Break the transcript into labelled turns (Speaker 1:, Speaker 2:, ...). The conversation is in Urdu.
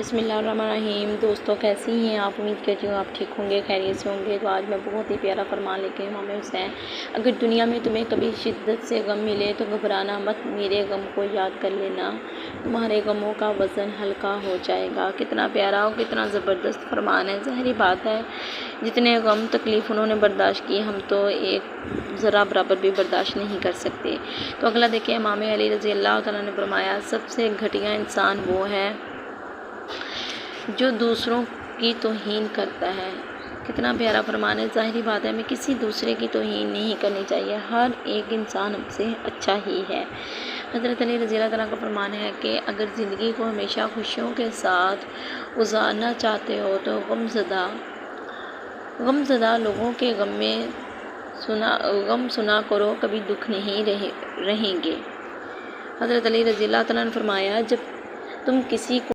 Speaker 1: بسم اللہ الرحمن الرحیم۔ دوستوں کیسی ہیں آپ؟ امید کرتی ہوں آپ ٹھیک ہوں گے، خیریت سے ہوں گے۔ تو آج میں بہت ہی پیارا فرمان لے کے امام حسین، اگر دنیا میں تمہیں کبھی شدت سے غم ملے تو گھبرانا مت، میرے غم کو یاد کر لینا، تمہارے غموں کا وزن ہلکا ہو جائے گا۔ کتنا پیارا اور کتنا زبردست فرمان ہے۔ ظاہری بات ہے جتنے غم تکلیف انہوں نے برداشت کی، ہم تو ایک ذرا برابر بھی برداشت نہیں کر سکتے۔ تو اگلا دیکھیں، امام علی رضی اللہ تعالیٰ نے فرمایا، سب سے گھٹیا انسان وہ ہے جو دوسروں کی توہین کرتا ہے۔ کتنا پیارا فرمان ہے۔ ظاہری بات ہے ہمیں کسی دوسرے کی توہین نہیں کرنی چاہیے، ہر ایک انسان ہم سے اچھا ہی ہے۔ حضرت علی رضی اللہ تعالیٰ کا فرمان ہے کہ اگر زندگی کو ہمیشہ خوشیوں کے ساتھ گزارنا چاہتے ہو تو غم زدہ لوگوں کے غم سنا کرو، کبھی دکھ نہیں رہیں گے۔ حضرت علی رضی اللہ تعالیٰ نے فرمایا، جب تم کسی کو